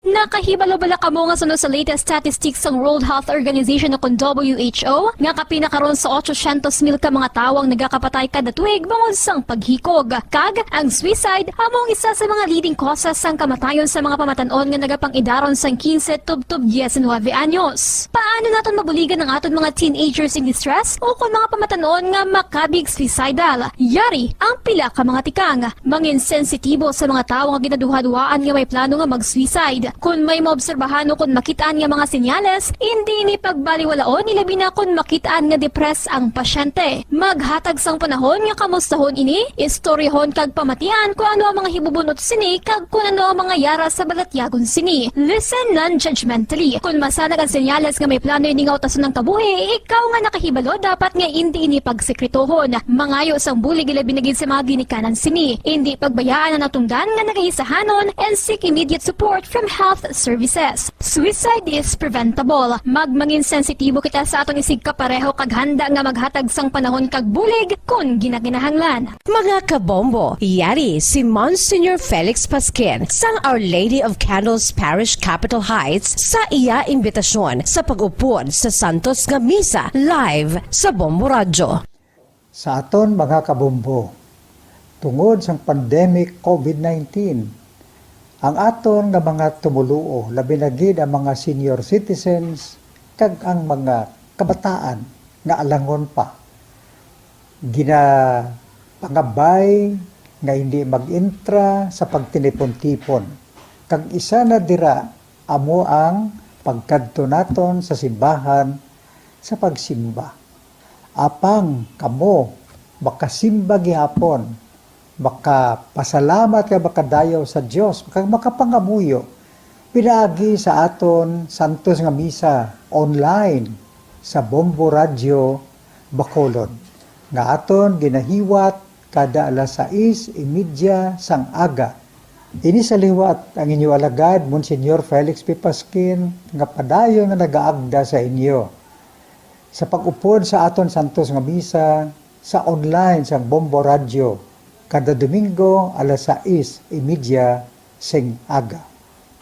Nakahibalo-bala kamo nga sunod sa latest statistics ng World Health Organization o WHO nga kapinakaroon sa 800,000 ka mga tawang nagakapatay kada tuig bangod sang paghikog. Kag ang suicide among isa sa mga leading causes sang kamatayon sa mga pamatanon nga nagapang-idaron sang 15 tub 19 anyos. Paano naton mabuligan ang aton mga teenagers in distress o kung mga pamatanon nga makabig suicidal? Yari ang pila ka mga tikang mangin sensitibo sa mga tawo nga ginaduhaduaan nga may plano nga mag-suicide. Kung may maobserbahan o kung makitaan nga mga senyales, hindi ni pagbaliwalaon nilabi na kung makitaan nga depres ang pasyente. Maghatag sang panahon nga kamustahon ini, istoryahon kag pamatian kung ano ang mga hibubunot sini kag kung ano ang mga yara sa balatyagon sini. Listen non-judgmentally. Kung masanag ang senyales nga may plano ini nga utason ng kabuhi, ikaw nga nakahibalo dapat nga hindi ini pagsekretohon. Mangayo sang bulig ilabi na gid sa mga ginikanan sini. Hindi pagbayaan ang natungdan nga nagahisahanon and seek immediate support from health services. Suicide is preventable. Magmangin sensitibo kita sa atong isig kapareho kag handa nga maghatag sang panahon kag bulig kung ginaginahanglan. Mga kabombo, yari si Monsignor Felix Pasquin sang Our Lady of Candles Parish Capitol Heights sa iya imbitasyon sa pag-upod sa Santos nga Misa live sa Bombo Radio. Sa aton mga kabombo, tungod sang pandemic COVID-19, ang aton nga mga tumuluo, labi na gid ang mga senior citizens kag ang mga kabataan nga alangon pa. Pangabay nga hindi mag-intra sa pagtinipon-tipon. Kag isa na dira amo ang pagkadto naton sa simbahan sa pagsimba. Apang kamo makasimba gihapon, makapasalamat ka makadayaw sa Dios, makapangamuyo pinaagi sa aton Santos nga Misa online sa Bombo Radio Bacolod nga aton ginahiwat kada alas 6:30 sang aga. Ini sa liwat ang inyo alagad Monsignor Felix P. Pasquin nga padayon nga nagaagda sa inyo sa pag-upod sa aton Santos nga Misa sa online sang Bombo Radio kada Domingo alas 6:30 sing aga.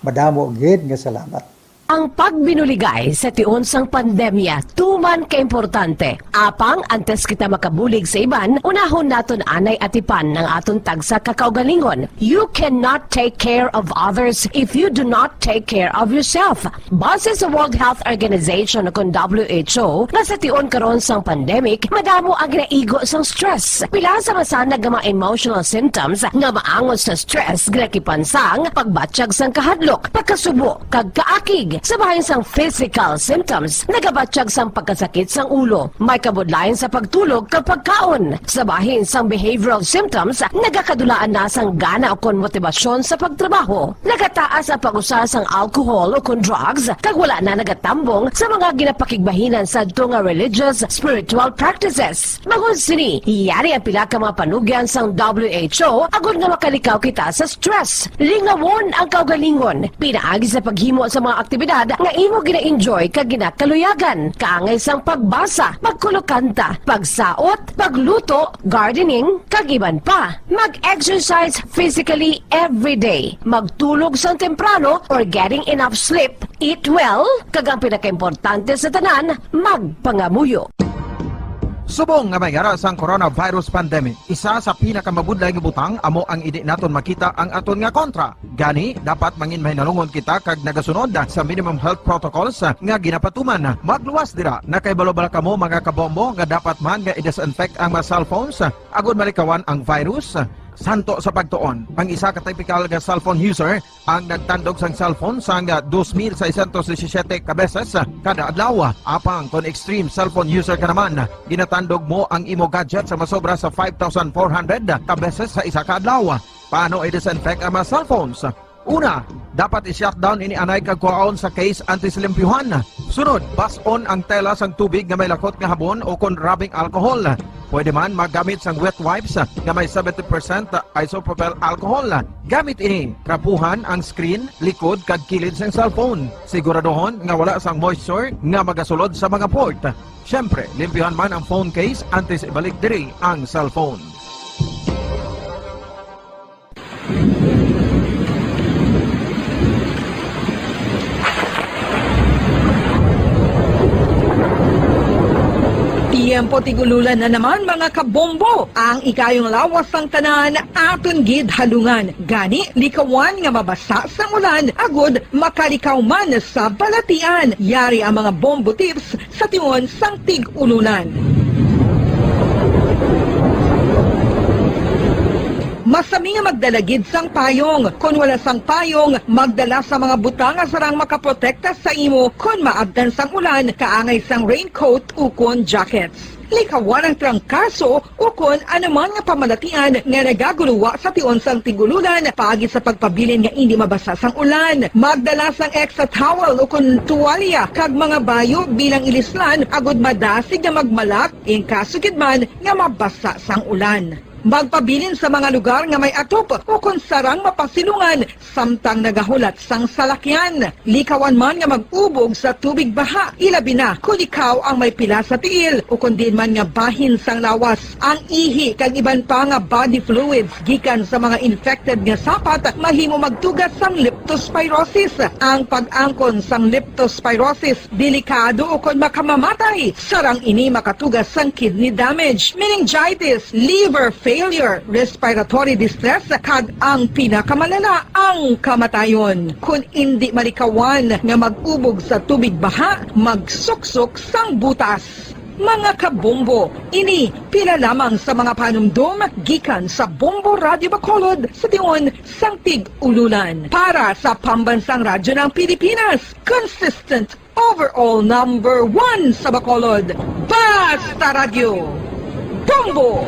Madamo gid nga salamat. Ang pagbinuligay sa tiun sang pandemya, tuman ka-importante. Apang antes kita makabulig sa iban, unahon naton anay atipan ng aton tagsa kakaugalingon. You cannot take care of others if you do not take care of yourself. Base sa World Health Organization kung WHO, nga sa tiun karon sang pandemic, madamo ang ginaigo sang stress. Pila sa masanag nga mga emotional symptoms nga maangon sa stress, ginakipansang pagbatsyag sang kahadlok, pagkasubo, kag kaakig. Sa bahin sang physical symptoms, nagabatsyag sang pagkasakit sang ulo, may kabudlayan sa pagtulog kapag kaon. Sa bahin sang behavioral symptoms, nagakadulaan na sang gana o kon motibasyon sa pagtrabaho. Nagataas ang pag-usa sang alcohol o kon drugs, kag wala na nagatambong sa mga ginapakigbahinan sa nga religious, spiritual practices. Magun sini, yari ang pila ka mga panugyan sang WHO agud nga makalikaw kita sa stress. Lingawon ang kaugalingon, pinaagi sa paghimo sa mga aktibidad nga imo gina-enjoy kag ginakaluyagan, kaangay sang pagbasa, pagkulokanta, pagsaot, pagluto, gardening, kag iban pa. Mag-exercise physically every day, magtulog sang temprano or getting enough sleep, eat well, kag ang pinakaimportante sa tanan, magpangamuyo. Subong nga may garas ang coronavirus pandemic, isa sa pinakamabudlay nga butang amo ang idi naton makita ang aton nga kontra. Gani, dapat mangin mahinalungon kita kag nagasunod sa minimum health protocols nga ginapatuman. Magluwas dira, nakaibalo-bala kamo mga kabombo nga dapat man nga i-disinfect ang mga cellphones agud malikawan ang virus. Santo sa pagtuon, ang isa ka typical nga cellphone user ang nagtandog sang cellphone sang 2,617 ka beses kada adlaw. Apang kon extreme cellphone user ka naman, ginatandog mo ang imo gadget sa masobra sa 5,400 ka beses sa isa ka adlaw. Paano i-disinfect ang mga cellphones? Una, dapat i-shutdown ini anay kag kuhaon sa case anti-silimpyuhan. Sunod, bas-on ang tela sang tubig nga may lakot nga habon o kon rubbing alcohol. Pwede man magamit sang wet wipes nga may 70% isopropyl alcohol. Gamit ini, krapuhan ang screen, likod kag kilid sang cellphone. Siguraduhon nga wala sang moisture nga magasulod sa mga port. Syempre, limpyuhan man ang phone case antes ibalik diri ang cellphone. Tiempo tigululan na naman mga kabombo. Ang ikayong lawas ng tanan aton gid halungan. Gani likawan nga mabasa sa ulan agud makalikaw man sa balatian. Yari ang mga bombo tips sa tion sang tig-ululan. Masami nga magdalagid sang payong. Kung wala sang payong, magdala sa mga butang nga sarang makaprotekta sa imo kung maabdan sang ulan, kaangay sang raincoat ukon jackets. Likawan ang trangkaso ukon anuman nga pamalatian nga nagaguluwa sa tion sang tigululan paagi sa pagpabilin nga hindi mabasa sang ulan. Magdala sang extra towel ukon tuwalya kag mga bayo bilang ilislan agud madasig nga magmalak in kaso gid man nga mabasa sang ulan. Magpabilin sa mga lugar nga may atop o kung sarang mapasilungan samtang nagahulat sang salakyan. Likawan man nga mag-ubog sa tubig baha, ilabi na kung ikaw ang may pila sa tiil o kung din man nga bahin sang lawas. Ang ihi kag iban pa nga body fluids gikan sa mga infected nga sapat mahimo magtugas sang leptospirosis. Ang pag-angkon sang leptospirosis delikado o kung makamamatay. Sarang ini makatugas sang kidney damage, meningitis, liver failure, respiratory distress, kag ang pinakamalala, ang kamatayon. Kung hindi malikawan nga mag-ubog sa tubig baha, magsuksok sang butas. Mga kabombo, ini pila lamang sa mga panumdum gikan sa Bombo Radio Bacolod sa tion sang tig-ululan. Para sa Pambansang Radyo ng Pilipinas, consistent overall number 1 sa Bacolod, Basta Radio, Bombo!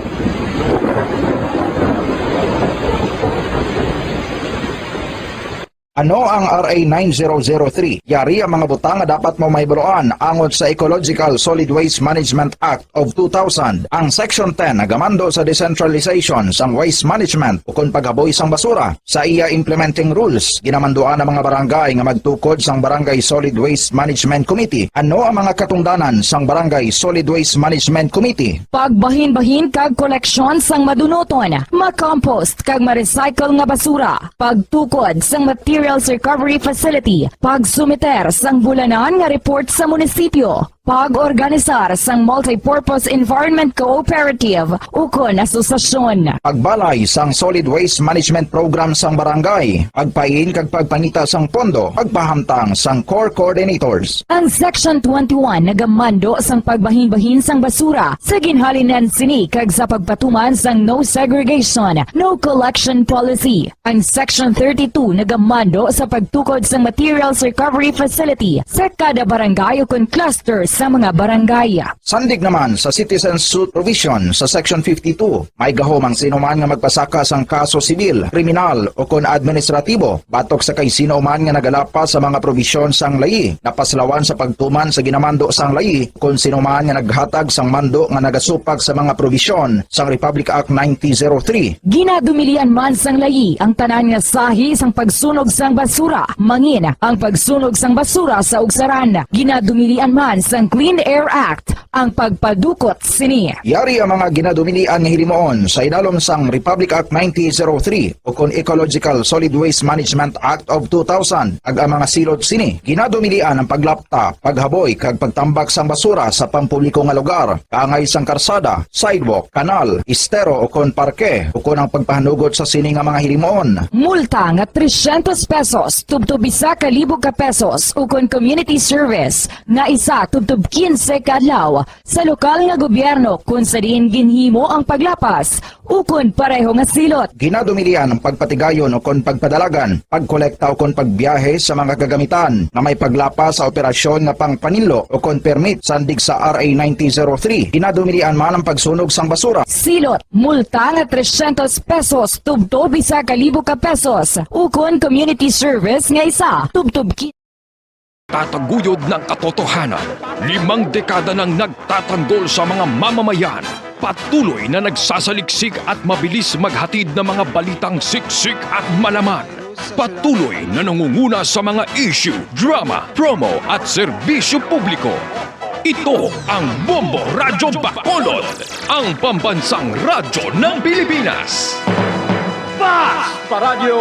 Ano ang RA 9003? Yari ang mga butang nga dapat mo maibuluan angon sa Ecological Solid Waste Management Act of 2000. Ang Section 10 nagamando sa decentralization sang waste management o kung paghaboy sang basura. Sa iya implementing rules, ginamanduan ang mga barangay nga magtukod sang Barangay Solid Waste Management Committee. Ano ang mga katungdanan sang Barangay Solid Waste Management Committee? Pagbahin-bahin kag koleksyon sang madunoton, makompost kag ma-recycle nga basura, pagtukod sang materials recovery facility, pagsumiter sang bulanan nga report sa munisipyo, pag-organisar sang multi-purpose environment cooperative ukon asosasyon. Pagbalay sang solid waste management program sang barangay, pagpain kag pagpangita sang pondo, pagpahamtang sang core coordinators. Ang Section 21 nagamando sang pagbahin-bahin sang basura sa ginhalinan sini kag sa pagpatuman sang no segregation, no collection policy. Ang Section 32 nagamando sa pagtukod sang materials recovery facility sa kada barangay ukon clusters sa mga barangay. Sandig naman sa citizen suit provision sa Section 52, may gahom ang sinuman nga magpasaka sang kaso sibil, kriminal o kon administratibo, batok sa kay sinuman nga nagalapas sa mga provision sang layi, napaslawan sa pagtuman sa ginamando sang layi, kon sinuman nga naghatag sang mando nga nagasupag sa mga provision sang Republic Act 9003. Ginadumilian man sang layi ang tanan nga sahi sang pagsunog sang basura, mangin ang pagsunog sang basura sa ugsaran. Ginadumilian man sang Clean Air Act ang pagpadukot sini. Yari ang mga ginadumilian nga hilimoon sa idalom sang Republic Act 9003 o kon Ecological Solid Waste Management Act of 2000. Ag ang mga silot sini, ginadumilian ang paglapta, paghaboy kag pagtambak sang basura sa pampubliko nga lugar, kaangay sang karsada, sidewalk, kanal, estero o kon parke o kon ang pagpahanugot sa sini nga mga hilimoon. Multa nga 300 pesos tubtub isa ka libo ka pesos ukon community service nga isa tubtub 15 kadlaw sa lokal nga gobyerno kung sa diin ginhimo ang paglapas ukon pareho nga silot. Ginadumilian ang pagpatigayon o kon pagpadalagan, pagkolekta o kon pagbiyahe sa mga gagamitan na may paglapas sa operasyon nga pangpanilo o kon permit sandig sa RA 9003. Ginadumilian man ang pagsunog sang basura. Silot, multa nga 300 pesos tubtub isa ka libo ka pesos ukon community service nga isa tubtub Tataguyod ng katotohanan, 5 dekada nang nagtatanggol sa mga mamamayan. Patuloy na nagsasaliksik at mabilis maghatid ng mga balitang siksik at malaman. Patuloy na nangunguna sa mga issue, drama, promo at serbisyo publiko. Ito ang Bombo Radyo Bacolod, ang pambansang radyo ng Pilipinas. Basta Radio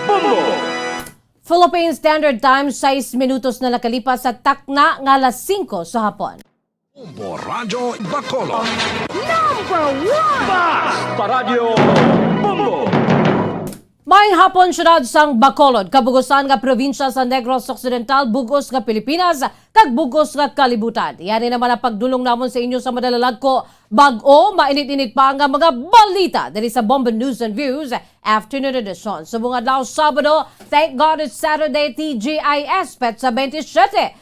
Bombo! Philippine Standard Time, 6 minutos na nakalipas sa takna nga alas 5 sa hapon. Bombo Radyo Bacolod. May hapon syudad sang Bacolod, kabugusan nga probinsya sa Negros Occidental, bugos nga Pilipinas, kag bugos nga kalibutan. Yan naman ang pagdulong namon sa inyo sa madalalag ko. Bag-o, mainit-init pa nga mga balita dali sa Bombo News and Views Afternoon Edition. Subong adlaw Sabado, thank God it's Saturday, TGIS, petsa 27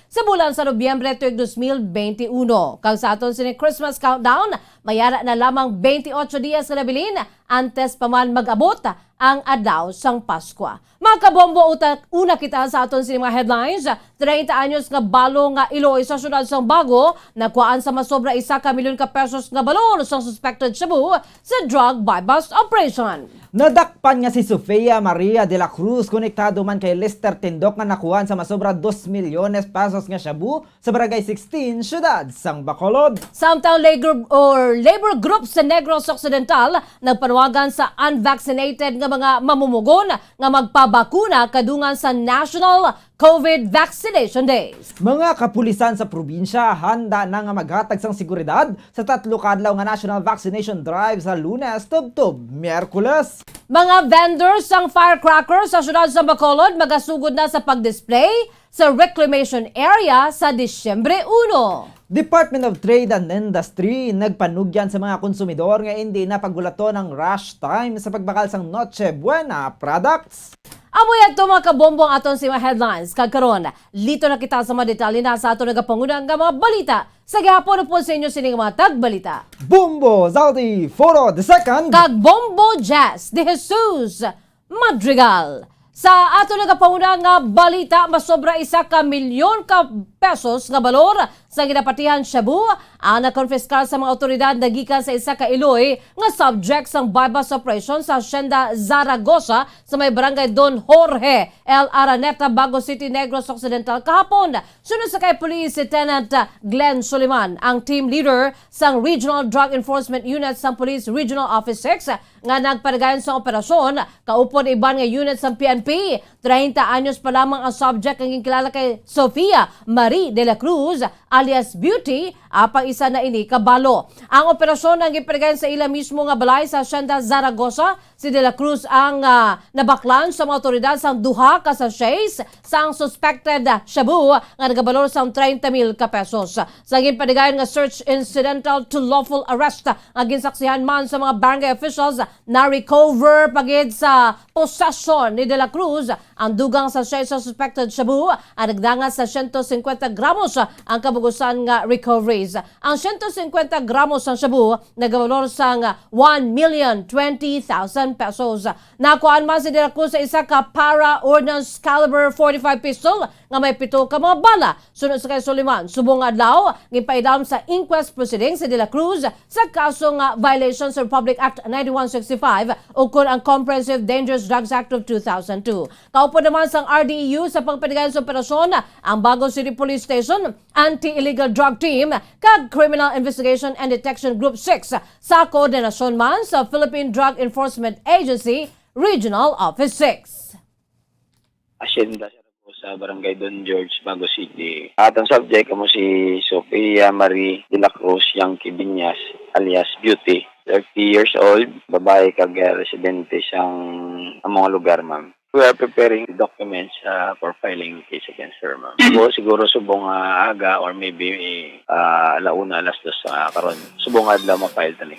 sa bulan sa Nobyembre tuig 2021. Kag sa aton sini Christmas countdown, mayara na lamang 28 dias na nabilin antes pa man mag-abot ang adlaw sang Pasko. Mga kabombo, una kita sa aton sini mga headlines. 30 anyos nga balo nga Iloy sa syudad sang Bago, nakuhaan sa masobra 1 ka milyon ka pesos nga balon sang suspected shabu sa drug buy-bust operation. Nadakpan nga si Sofia Maria de la Cruz, konektado man kay Lester Tindok nga nakuhan sa masobra 2 milyones pesos nga shabu sa Barangay 16, syudad sang Bacolod. Samtang labor group sa Negros Occidental nagpanawagan sa unvaccinated nga mga mamumugon nga magpabakuna kadungan sa National COVID Vaccination Days. Mga kapulisan sa probinsya handa na nga maghatag sang seguridad sa 3 kadlaw nga National Vaccination Drive sa Lunes tubtob Miyerkules. Mga vendors sang firecrackers sa syudad sa Bacolod magasugod na sa pagdisplay sa reclamation area sa Disyembre 1. Department of Trade and Industry nagpanugyan sa mga konsumidor nga hindi na pagbulato ng rush time sa pagbakal sang Noche Buena products. Amoy ato mga kabombong aton si mga headlines. Kagkaroon, lito na kita sa mga detalye na sa ato nagapangunang nga mga balita. Sa gihapon po sa inyo sining mga tagbalita. Bombo, Zaldy, Forro, the second. Kag Bombo Jazz, Dejesus, Madrigal. Sa ato nagapangunang nga balita, masobra 1 ka milyon ka pesos nga balor sa ginapatihan shabu ang nakonfiskal sa mga otoridad nagikan sa 1 ka Iloy nga subject sang buy-bust operation sa Hacienda Zaragoza sa may barangay Don Jorge, El Araneta, Bago City, Negros Occidental kahapon. Sunod sa kay Police Lieutenant Glenn Suliman, ang team leader sang Regional Drug Enforcement Unit sang Police Regional Office 6 nga nagpadagan sa operasyon. Kaupod iban nga unit sang PNP. 30 anyos pa lamang ang subject ang kilala kay Sofia Marie de la Cruz alias Beauty, apang isa na ini kabalo. Ang operasyon ang ipadagan sa ila mismo nga balay sa Hacienda Zaragoza. Si de la Cruz ang nabaklan sa mga otoridad sang duha ka sachets sang suspected shabu nga nagabalor sang 30,000 ka pesos. Sa ipadagan nga search incidental to lawful arrest ang ginsaksihan man sa mga barangay officials na recover pagid sa possession ni de la Cruz ang dugang sachet sa suspected shabu ang nagdangat sa 150 gramos ang kabugusan nga recoveries. Ang 150 gramos ng shabu nagabalor sang 1,020,000 pesos. Nakuhaan man si de la Cruz sa 1 ka para ordnance caliber 45 pistol nga may 7 ka mga bala. Sunod sa kay Suliman, subong adlaw gipaidam sa inquest proceedings si de la Cruz sa kaso nga violation sa Republic Act 9165 o kun ang Comprehensive Dangerous Drugs Act of 2002. Kaupo naman sang RDEU sa pagpadagan sa operasyon ang Bago City Police Station Anti-Illegal Drug Team kag Criminal Investigation and Detection Group 6 sa koordinasyon man sa Philippine Drug Enforcement Agency Regional Office 6. Hacienda sa Barangay Don George, Bago City. At ang subject mo si Sofia Marie de la Cruz, Yang Kibinyas, alias Beauty. 30 years old, babae kag residente siyang mga lugar, ma'am. We are preparing documents for filing case against her, ma'am. Siguro subong aga or maybe alauna, alas 2 karon. Subong adlaw ma-file tani.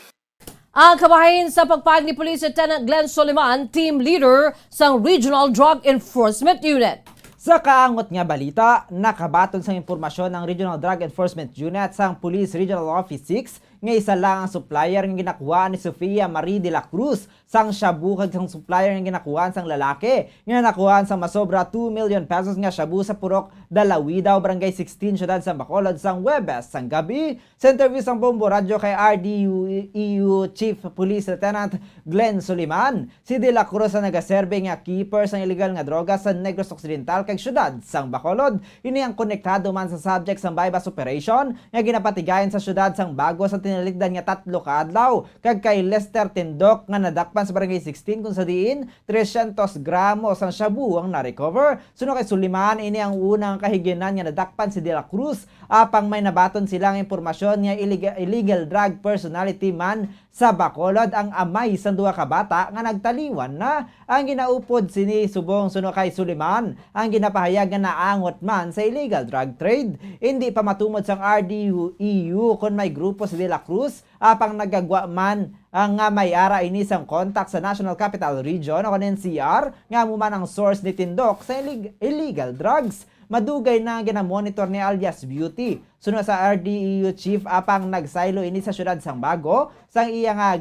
Ang kabahin sa pagpahayag ni Police Lieutenant Glenn Suliman, team leader sa Regional Drug Enforcement Unit. Sa kaangot nga balita, nakabaton sa impormasyon ng Regional Drug Enforcement Unit sa Police Regional Office 6 nga isa lang ang supplier nga ginakuha ni Sofia Marie de la Cruz sang shabu kag sang supplier nga ginakuha sang lalaki nga nakuha sang masobra 2 million pesos nga shabu sa Purok Dalawidaw, Barangay 16, syudad sa Bacolod sang Huwebes sang gabi. Sa interview sang Bombo Radio kay RDEU Chief Police Lieutenant Glenn Suliman, si de la Cruz ang nagaserbe nga keeper sang illegal nga droga sa Negros Occidental kag syudad sang Bacolod. Ini ang konektado man sa subject sang buy-bust operation nga ginapatigayon sa syudad sang Bago sa tinalikdan nga 3 ka adlaw. Kag kay Lester Tindok nga nadakpan sa barangay 16 kung sa diin 300 gramos ang shabu ang na-recover. Sunod kay Suliman, ini ang unang kahiginan nga nadakpan si De La Cruz apang may nabaton silang impormasyon nga illegal drug personality man sa Bacolod ang amay sa 2 ka bata nga nagtaliwan na. Ang ginaupod sini subong suno kay Suliman ang ginapahayag nga naangot man sa illegal drug trade. Hindi pa matumod sang RDU-EU kung may grupo si De La Cruz apang nagagwa man ang nga may ara ini sang contact sa National Capital Region o NCR nga muman ang source ni Tindok sa illegal drugs. Madugay na ginamonitor ni alias Beauty. Sunod sa RDEU chief apang nagsaylo ini sa syudad sang Bago sang iya nga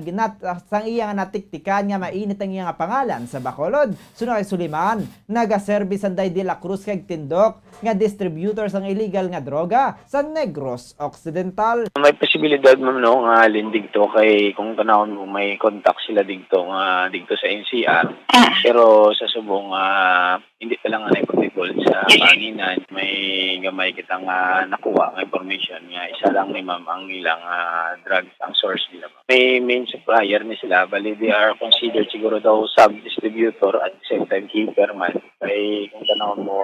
natiktikan nga mainit ang iya nga pangalan sa Bacolod. Sunod kay Suliman, naga-service anday De La Cruz kay Tindok nga distributor sang illegal nga droga sa Negros Occidental. May posibilidad ma'am no nga lindig to kay kung tanawon mo may contact sila dito nga dito sa NCR. Pero sa subong hindi pa lang na possible sa kanina may gamay kitang nakuha nga information nga isa lang ni ma'am ang ilang drugs ang source nila. May main supplier ni sila bali they are considered siguro daw sub-distributor at the same time keeper man. Kay kung tanawon mo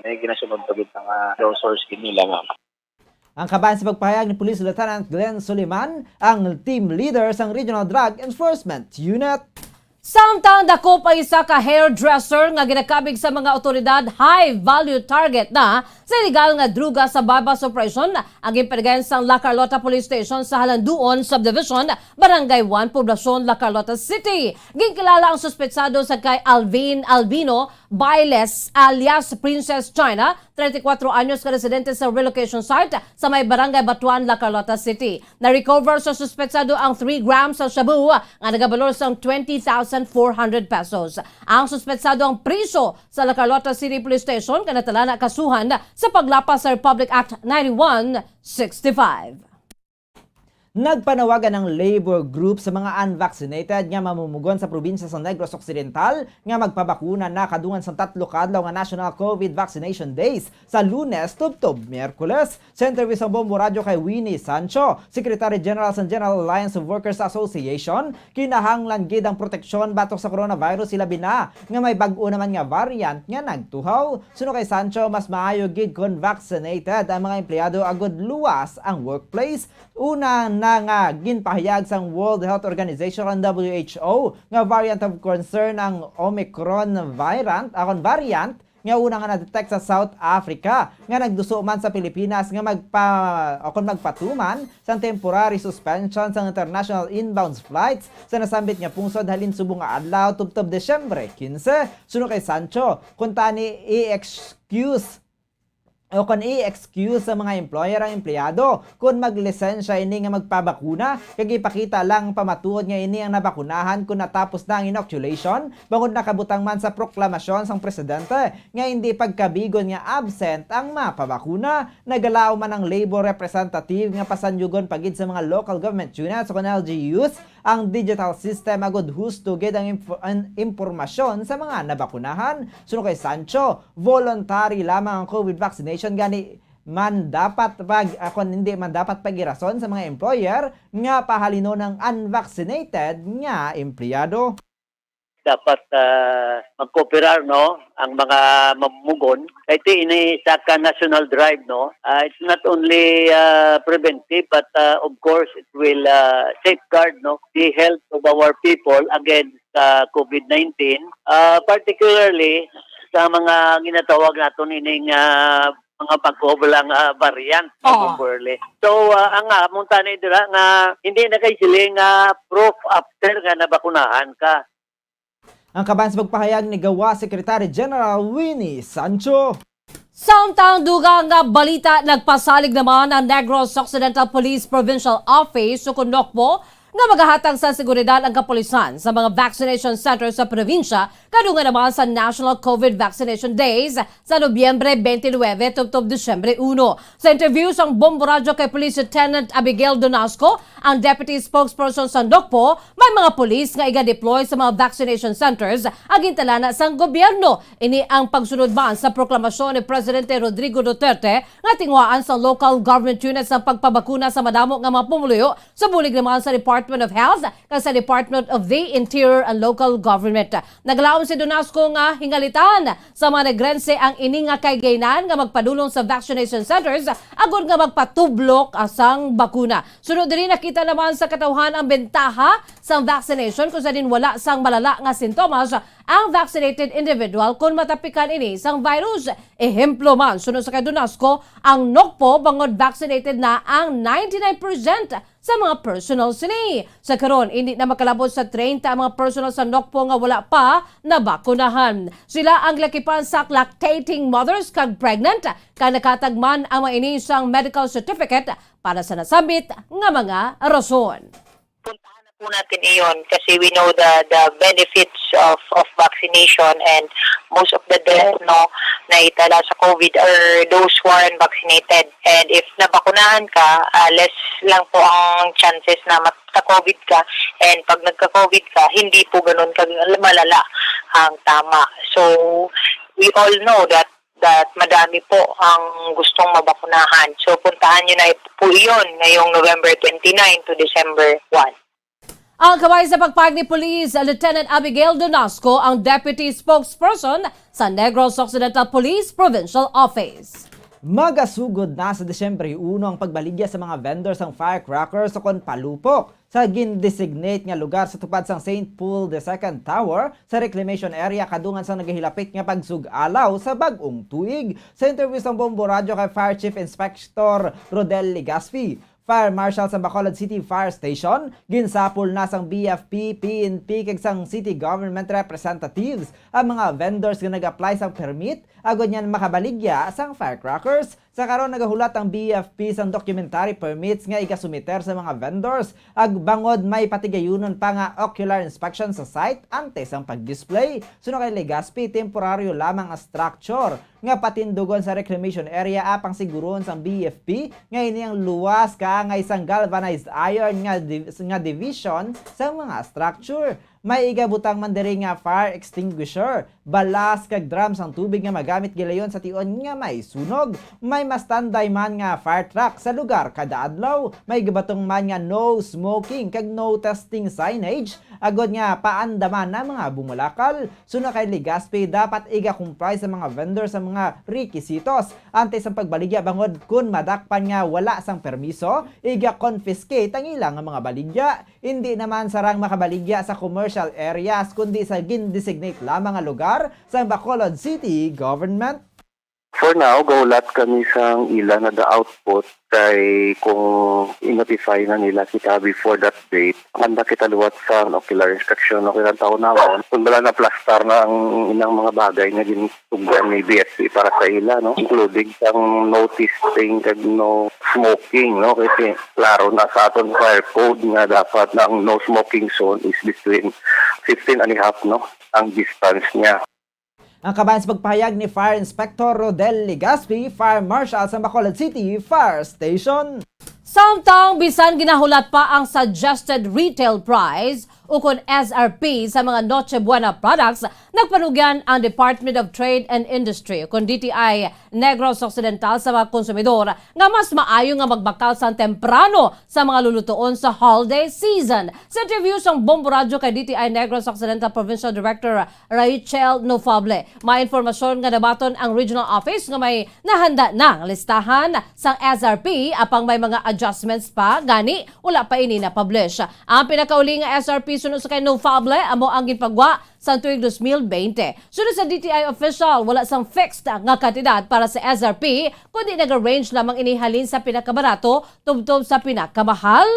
may ginasunod tagit nga daw source nila ma'am. Ang kabayan sa pagpahayag ni Police Lieutenant Glenn Suliman, ang team leader sang Regional Drug Enforcement Unit. Samtang dako pa isa ka hairdresser nga ginakabig sa mga otoridad high value target na sa illegal nga druga sa bypass operation ang ginpadagan sa La Carlota Police Station sa Halanduon Subdivision, Barangay 1, Poblacion, La Carlota City. Ginkilala ang suspetsado sa kay Alvin Albino Bailes alias Princess China, 34 anyos ka residente sa relocation site sa may Barangay Batuan, La Carlota City. Na-recover sa suspetsado ang 3 grams ng shabu nga nagabalor sa 20,400 pesos. Ang suspetsado ang priso sa La Carlota City Police Station kanatala na kasuhan sa paglapas sa Republic Act 9165. Nagpanawagan ng labor group sa mga unvaccinated nga mamumugon sa probinsya sa Negros Occidental nga magpabakuna na kadungan sa 3 ka adlaw nga National COVID Vaccination Days sa Lunes tubtob Miyerkules. Sa interview sa Bombo Radio kay Winnie Sancho, Secretary General sa General Alliance of Workers Association, kinahanglan gid ang proteksyon batok sa coronavirus ilabi na nga may bag-o naman nga variant nga nagtuhaw. Suno kay Sancho, mas maayo gid kon vaccinated ang mga empleyado agud luwas ang workplace. Una na nga ginpahayag sang World Health Organization ang WHO nga variant of concern ang Omicron variant nga una nga na-detect sa South Africa nga nagduso man sa Pilipinas nga magpatuman sang temporary suspension sang international inbound flights sa nasambit nga pungsod halin subong nga adlaw tubtob Desyembre 15. Suno kay Sancho, kung tani i-excuse sa mga employer ang empleyado kung maglisensya ini nga magpabakuna kag ipakita lang pamatuod nga ini ang nabakunahan kung natapos na ang inoculation bangod nakabutang man sa proklamasyon sang presidente nga hindi pagkabigon nga absent ang mapabakuna. Nagalao man ang labor representative nga pasanyugon pagid sa mga local government units o LGUs ang digital system agud husto gid ang impormasyon sa mga nabakunahan. Suno kay Sancho, voluntary lamang ang COVID vaccination gani man dapat hindi man dapat pagirason sa mga employer nga pahalino ng unvaccinated nga empleyado. Dapat magkooperar no ang mga mamumugon. Ito ini sa national drive no. It's not only preventive but of course it will safeguard no the health of our people against COVID-19, particularly sa mga ginatawag naton ining mga pagkobelang variant overlay. So ang munta ni dira nga hindi na kay siling proof after nga nabakunahan ka. Ang kaban sa pagpahayag ni Gawa Secretary General Winnie Sancho. Samtang dugang nga balita, nagpasalig naman ang Negros Occidental Police Provincial Office sa Kunokbo nga magahatag sa seguridad ang kapulisan sa mga vaccination centers sa probinsya kadungan naman sa National COVID Vaccination Days sa Nobyembre 29 tubtob Disyembre 1. Sa interview sa Bombo Radio kay Police Lieutenant Abigail Donasco, ang deputy spokesperson sa NOCPO, may mga pulis nga iga-deploy sa mga vaccination centers agintalana sang gobyerno. Ini ang pagsunod man sa proklamasyon ni Presidente Rodrigo Duterte nga tingwaan sa local government units sa pagpabakuna sa madamo nga mga pumuluyo sa bulig naman sa Department of Health kag sa Department of the Interior and Local Government. Naglaom si Donasco nga hingalitan sa mga negrense ang ini nga kay gaynan nga magpadulong sa vaccination centers agud nga magpatublok asang bakuna. Sunod din nakita naman sa katawhan ang bentaha sa vaccination kung sa din wala sang malala nga sintomas ang vaccinated individual kung matapikan ini sang virus. Ehemplo man, sunod sa kay Donasco, ang NOCPO bangod vaccinated na ang 99% sa mga personal sini. Sa karon, hindi na makalabot sa 30 ang mga personal sa NOCPO nga wala pa na bakunahan. Sila ang lakipan sa lactating mothers kag pregnant kag nakatagman ang mga ini sang medical certificate para sa nasabit nga mga rason. Puntahan na po natin iyon kasi we know the benefits of vaccination, and most of the death na itala sa COVID are those who are unvaccinated. And if nabakunahan ka, less lang po ang chances na magka-COVID ka, and pag nagka-COVID ka, hindi po ganun malala ang tama. So we all know that madami po ang gustong mabakunahan. So puntahan nyo na po iyon ngayong November 29 to December 1. Ang kaway sa pagpag ni Police Lieutenant Abigail Donasco, ang Deputy Spokesperson sa Negros Occidental Police Provincial Office. Magasugod na sa Disyembre 1 ang pagbaligya sa mga vendors ng firecrackers o kon palupok sa gin-designate nga lugar sa tupad sang St. Paul II Tower sa reclamation area kadungan sa nagahilapit nga pagsug-alaw sa bag-ong tuig. Sa interview sa Bombo Radio kay Fire Chief Inspector Rodel Legaspi, Fire Marshal sa Bacolod City Fire Station, ginsapol na sang BFP, PNP kag sang City Government Representatives ang mga vendors nga nag-apply sang permit agod niyan makabaligya sang firecrackers. Sa karon nagahulat ang BFP sang documentary permits nga igasumiter sa mga vendors ag bangod may patigayunon pa nga ocular inspection sa site antes ang pag-display. Suno kay Legaspi, temporaryo lamang ang structure nga patindugon sa reclamation area apang siguron sang BFP nga ini ang luwas ka nga isang galvanized iron nga division sa mga structure. May igabutang mandiri nga fire extinguisher, balas kag drums ang tubig nga magamit gilayon sa tion nga may sunog. May mastanday man nga fire truck sa lugar kada adlaw. May gabatong man nga no smoking kag no testing signage agod nga paandaman na mga bumulakal. Suno kay Legaspi, dapat iga-comply sa mga vendor sa mga requisitos antes sa pagbaligya bangod kun madakpan nga wala sang permiso, iga-confiscate ang ilang mga baligya. Hindi naman sarang makabaligya sa commercial areas kundi sa gin-designate lamang nga lugar sa Bacolod City Government. For now, gaulat kami sang ila na the output kay kung i-notify na nila kita before that date. Handa kita luwat sa ocular inspection o kilang taon naman. Kung wala na plastar na ang inang mga bagay na ginutugyan ni BSP para sa ila, no? Including ang no testing kag no smoking, no? Kasi klaro na sa aton fire code nga dapat na ang no smoking zone is between 15 and a half, no? Ang distance niya. Ang kabayan sa pagpahayag ni Fire Inspector Rodel Legaspi, Fire Marshal sa Bacolod City Fire Station. Samtang bisan ginahulat pa ang suggested retail price ukon SRP sa mga Noche Buena products, nagpanugyan ang Department of Trade and Industry ukon DTI Negros Occidental sa mga konsumidor nga mas maayo nga magbakal sa temprano sa mga lulutuon sa holiday season. Sa interview sa Bombo Radio kay DTI Negros Occidental Provincial Director Rachel Nofable, may informasyon nga nabaton ang regional office nga may nahanda na ang listahan sa SRP apang may mga adjustments pa gani wala pa ini na publish. Ang pinakauli nga SRP sunod sa kay Nofable amo ang ginpagwa sa tuig 2020. Sunod sa DTI official, wala sang fixed nga kantidad para sa SRP kundi nag-range lamang inihalin sa pinakabarato tubtob sa pinakamahal.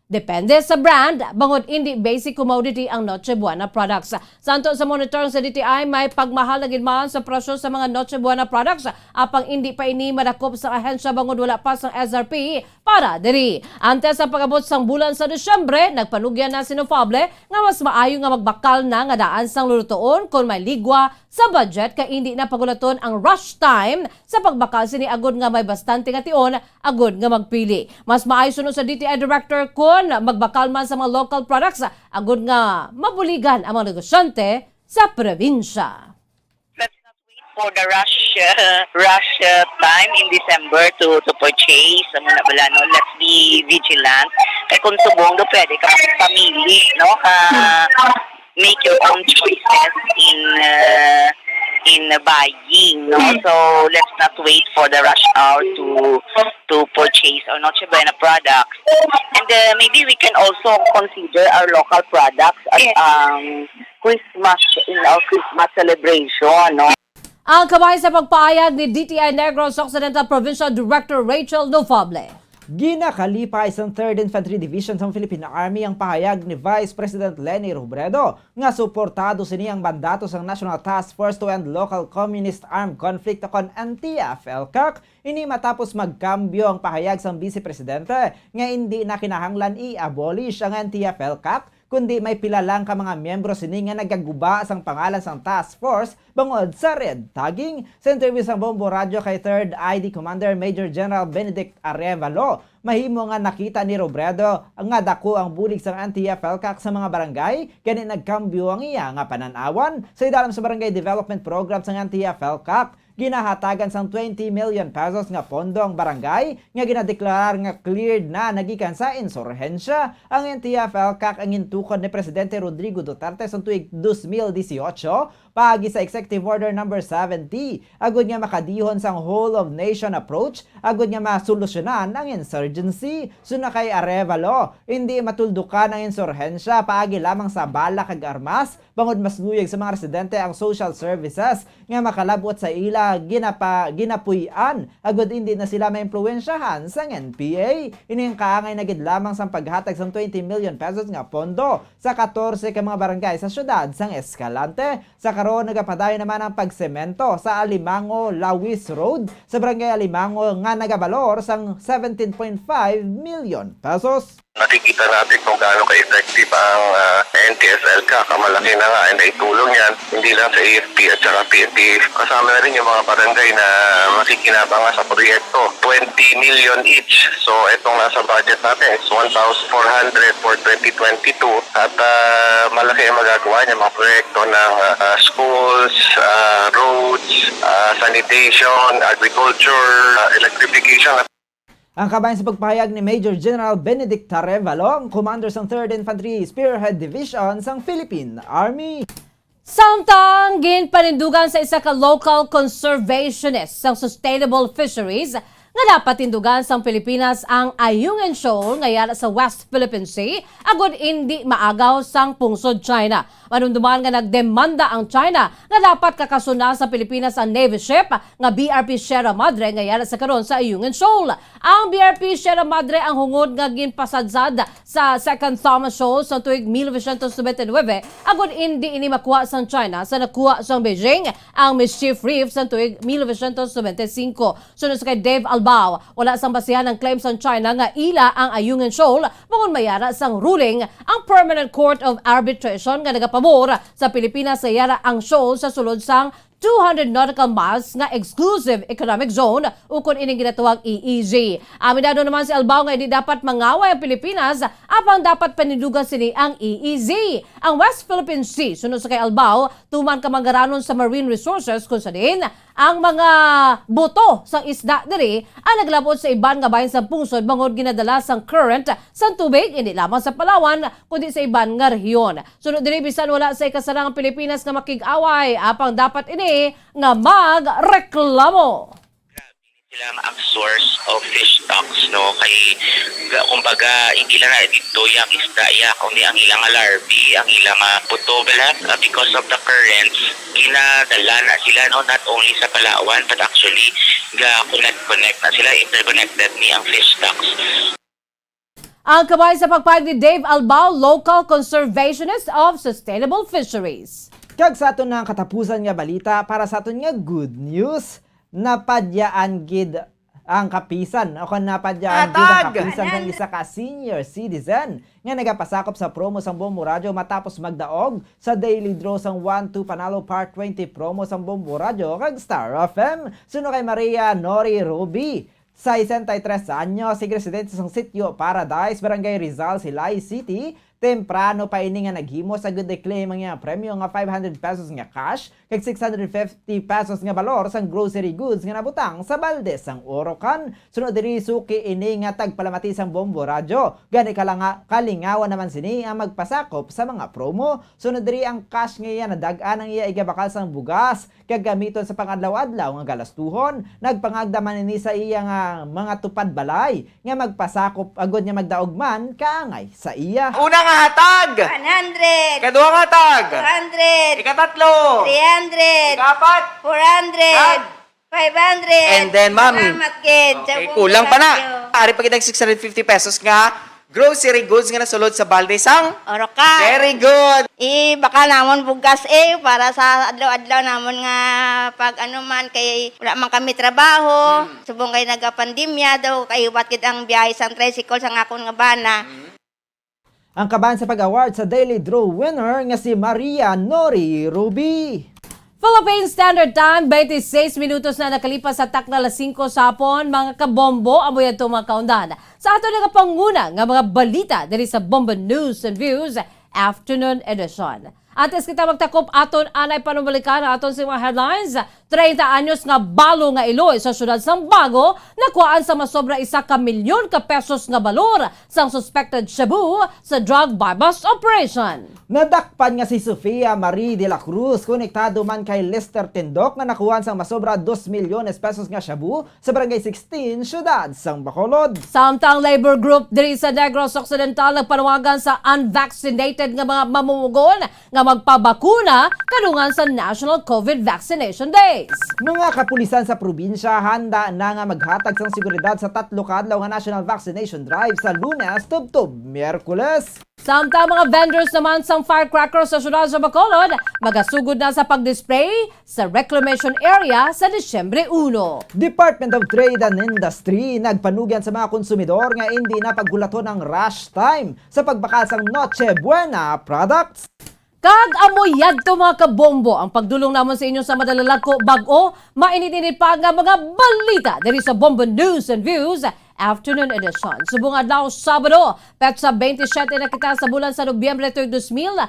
Depende sa brand, bangod hindi basic commodity ang Noche Buena products. Santo sa monitor sa DTI, may pagmahal na ginmaan sa presyo sa mga Noche Buena products apang hindi pa ini madakop sa ahensya bangod wala pa sa SRP para diri. Ante sa pag-abot sang bulan sa Disyembre, nagpanugyan na si Nofable nga mas maayo nga magbakal na nga daan sang lulutoon kung may ligwa sa budget kay hindi na pagulaton ang rush time sa pagbakal sini agud nga may bastante nga tion agud nga magpili. Mas maayo sunod sa DTI Director kung magbakal man sa mga local products agud nga mabuligan ang mga negosyante sa probinsya. Let's not wait for the rush time in December to purchase. Muna bala, no? Let's be vigilant. Kaya kung subong do pwede ka pamili, no? Make your own choices in buying, no? So let's not wait for the rush hour to purchase our Noche Buena products. And maybe we can also consider our local products as Christmas in our Christmas celebration, no? Ang kamay sa pagpaayag ni DTI Negros Occidental Provincial Director Rachel Nofable. Ginakalipay sa 3rd Infantry Division sa Philippine Army ang pahayag ni Vice President Leni Robredo nga suportado siniyang mandato sa National Task Force to End Local Communist Armed Conflict kon NTF-ELCAC. Ini matapos magkambyo ang pahayag sa Vice Presidente nga hindi na kinahanglan i-abolish ang NTF-ELCAC kundi may pila lang ka mga miyembro sini nga nagaguba sang pangalan sang task force bangod sa red tagging. Sa interview sa Bombo Radio kay 3rd ID Commander Major General Benedict Arevalo, mahimo nga nakita ni Robredo nga dako ang bulig sang NTF-ELCAC sa mga barangay kani nagkambyo ang iya nga pananawan sa idalam sa barangay development program sang NTF-ELCAC. Ginahatagan sang 20 million pesos nga pondo ang barangay nga ginadeklarar nga cleared na nagikan sa insurhensya. Ang NTF-ELCAC ang intukod ni Presidente Rodrigo Duterte sa tuig 2018 paagi sa Executive Order No. 70. Agud nga makadihon sang whole of nation approach, agud nga masolusyonan ang insurgency. Suna kay Arevalo, hindi matuldukan ang insurhensya paagi lamang sa bala kag armas, bangod mas luyag sa mga residente ang social services nga makalabot sa ila ginapuy-an agud hindi na sila maimpluwensyahan sang NPA. Ining kaangay na gid lamang sang paghatag sang 20 million pesos nga pondo sa 14 ka mga barangay sa syudad sang Escalante. Sa karon nagapadayon naman ang pagsemento sa Alimango Lawis Road sa barangay Alimango nga nagabalor sang 17.5 million pesos. Nakikita natin kung gaano ka-effective ang NTF-ELCAC. Malaki na nga and itulong yan hindi lang sa AFP at saka PNP. Kasama na rin yung mga barangay na makikinabang sa proyekto. 20 million each. So itong nasa budget natin is 1,400 for 2022 at malaki ang magagawa niya mga proyekto ng schools, roads, sanitation, agriculture, electrification. Ang kabayan sa pagpahayag ni Major General Benedict Arevalo, ang commander ng 3rd Infantry Spearhead Division ng Philippine Army. Samtang ginpanindugan sa isa ka local conservationist sa sustainable fisheries nga dapat tindugan sang Pilipinas ang Ayungin Shoal nga sa West Philippine Sea agud hindi maagaw sang pungsod China. Manunduman nga nagdemanda ang China nga dapat kakasuna sa Pilipinas ang Navy ship nga BRP Sierra Madre nga sa karon sa Ayungin Shoal. Ang BRP Sierra Madre ang hungod nga ginpasadsad sa Second Thomas Shoal sa tuig 1999 agud hindi ini makuha sang China sa nakuha sang Beijing ang Mischief Reef sa tuig 1995. Sunod sa kay Dave Albao, wala sang basihan ang claims ng China nga ila ang Ayungin Shoal bangon mayara sang ruling ang Permanent Court of Arbitration nga nagapabor sa Pilipinas sa yara ang shoal sa sulod sang 200 nautical miles nga exclusive economic zone ukon ining ginatawag EEZ. Aminado naman si Albao nga hindi dapat mangaway ang Pilipinas apang dapat panindugan sini ang EEZ. Ang West Philippine Sea sunod sa kay Albao tuman ka manggaranon sa marine resources kung sa din ang mga buto sang isda diri ang naglabot sa iban nga bahin sa pungsod bangod ginadala sang current sang tubig hindi lamang sa Palawan kundi sa iban nga rehiyon. Sunod diri bisan wala sa ikasarang Pilipinas nga makig-away apang dapat ini nga magreklamo. Sila ang source of fish stocks, no? Kay kumbaga hindi lang na dito yung isda kundi ang ilang larvae, ang ilang puto because of the currents ginadala na sila, no? Not only sa Palawan but actually connect na sila, interconnected ni ang fish stocks. Ang kamay sa pagpayag ni Dave Albao, local conservationist of sustainable fisheries. Kag sa aton ng katapusan nga balita, para sa aton nga good news, napadyaan gid ang kapisan o napadyaan gid ang kapisan ng isa ka senior citizen nga nagapasakop sa promo sang Bombo Radio matapos magdaog sa daily draw sang 1-2 Panalo Part 20 promo sang Bombo Radio kag Star FM. Suno kay Maria Nori Ruby. Sa 63 anyos, si residente sang sitio Paradise, Barangay Rizal, Silay City, temprano pa ini nga naghimo sa good claim nga premyo nga 500 pesos nga cash kag 650 pesos nga balor sang grocery goods nga nabutang sa balde sang Orocan. Sunod diri suki ini nga tagpalamati sang Bombo Radio. Gani kalingawan naman sini ang magpasakop sa mga promo. Sunod diri ang cash nga iya nadagan ang iya igabakal sang bugas kag gamiton sa pangadlaw-adlaw nga galastuhon. Nagpangagdaman ini sa iya nga mga tupad balay nga magpasakop agod nga magdaog man kaangay sa iya. Una nga hatag! 100, Ikaduha nga hatag! 200, Ikatatlo! 300, Ikapat! 400, 500. And then, ma'am, Salamat, kid. okay, kulang pa na. Ari pa kitang 650 pesos nga grocery goods nga nasulod sa balde sang Orocan. very good. Baka namon bugas para sa adlaw-adlaw namon nga pag ano man kay wala man kami trabaho. Subong kay nagapandemya daw kay watkid ang biyahe sang tricycle sang akon nga bana. Ang kaban sa pag-award sa daily draw winner nga si Maria Nori Ruby. Philippine Standard Time, 26 minutos na nakalipas sa takna alas 5 sa hapon, mga kabombo, amoy at mga kaundan. Sa ato nga panguna nga mga balita diri sa Bombo News and Views Afternoon Edition. At kita magtakop aton anay panumalikan aton sa mga headlines. 30 anyos nga balo nga iloy sa syudad sang Bago, nakuhaan sa masobra 1 milyon ka pesos nga balor sang suspected shabu sa drug buy-bust operation. Nadakpan nga si Sofia Marie de la Cruz, konektado man kay Lester Tindok nga nakuhaan sang masobra 2 milyones pesos nga shabu sa barangay 16, syudad sang Bacolod. Samtang labor group diri sa Negros Occidental nagpanawagan sa unvaccinated nga mga mamumugon nga magpabakuna kadungan sa National COVID Vaccination Days. Mga kapulisan sa probinsya handa na nga maghatag sang seguridad sa 3 ka adlaw nga National Vaccination Drive sa Lunes tubtob Miyerkules. Samtang mga vendors naman sang firecrackers sa syudad sa Bacolod, magasugod na sa pag-display sa reclamation area sa Disyembre 1. Department of Trade and Industry nagpanugyan sa mga konsumidor nga hindi na paggulaton ang rush time sa pagbakal sang Noche Buena products. Kag amoyad to mga kabombo ang pagdulong namon sa inyo sa madalalako bag-o, mainit-init pa nga mga balita diri sa Bombo News and Views Afternoon Edition. Subong adlaw Sabado, petsa 27 na kita sa bulan sa Nobyembre 2021.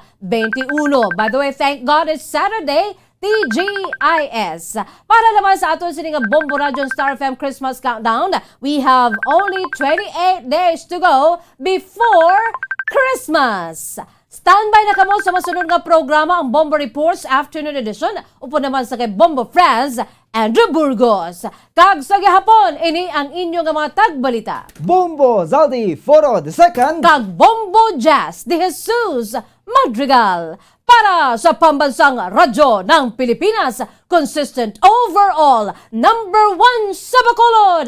By the way, thank God it's Saturday, TGIS. Para naman sa aton sininga Bombo Radio Star FM Christmas Countdown, we have only 28 days to go before Christmas. Standby na kamo sa masunod nga programa ang Bombo Reports Afternoon Edition. Upo naman sa kay Bombo Friends, Andrew Burgos. Kag sa gihapon, ini ang inyo nga mga tagbalita. Bombo Zaldy, Forro the second. Kag Bombo Jazz, Dejesus, Madrigal. Para sa pambansang radyo ng Pilipinas, consistent overall, #1 sa Bacolod,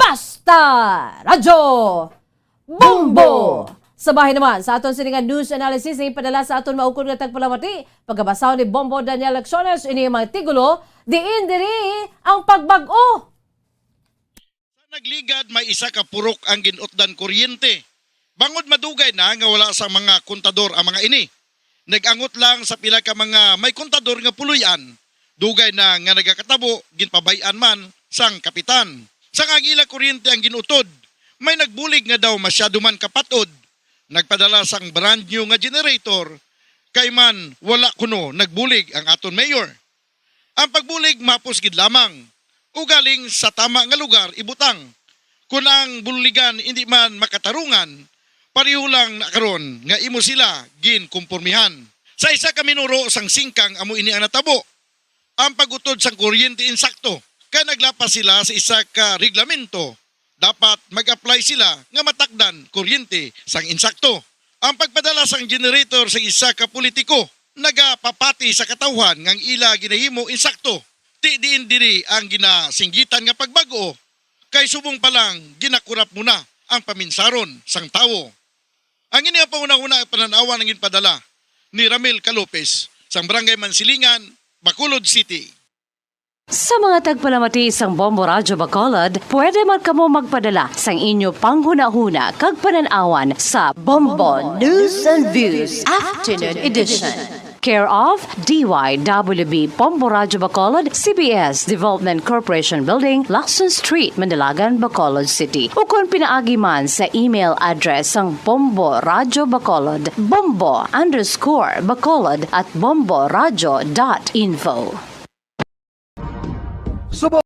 Basta Radyo Bombo! Sa bahay naman, sa aton sininga news analysis na ipadala sa aton maukod nga tagpalamati, pagkabasaw ni Bombo Daniel Acciones, ini mga tigulo, diin diri ang pagbag-o. Sa nagligad, may isa ka purok ang ginutdan kuryente. Bangod madugay na nga wala sa mga kontador ang mga ini. Nagangot lang sa pila ka mga may kontador nga puluyan. Dugay na nga nagakatabo, ginpabayan man sang kapitan. Sa ngagila kuryente ang ginutod, may nagbulig nga daw masyado man kapatod. Nagpadala sang brand new nga generator, kay man wala kuno nagbulig ang aton mayor. Ang pagbulig mapusgid lamang, ugaling sa tama nga lugar ibutang. Kung ang buligan hindi man makatarungan, pareho lang nakaron nga imo sila ginkumpormihan. Sa isa ka minuro sang singkang amo ini ang natabo. Ang pagutod sang kuryente insakto, kaya naglapas sila sa isa ka reglamento. Dapat mag-apply sila nga matakdan kuryente sang insakto. Ang pagpadala sang generator sa isa ka politiko, nagapapati sa katawhan ngang ila ginahimo insakto. Ti diin diri ang ginasinggitan nga pagbago, kay subong pa lang ginakurap muna ang paminsaron sang tawo. Ang ini ang pauna-una pananawa ng inpadala ni Ramil Calopez sang Barangay Mansilingan, Bacolod City. Sa mga tagpalamati sang Bombo Radyo Bacolod, pwede man kamo magpadala sang inyo panghuna-huna kag pananawan sa Bombo News and Views Afternoon Edition. Care of DYWB Bombo Radyo Bacolod, CBS Development Corporation Building, Lacson Street, Mandalagan, Bacolod City. O kung pinaagi man sa email address ang Bombo Radyo Bacolod, bombo_bacolod@bomboradyo.info. Subong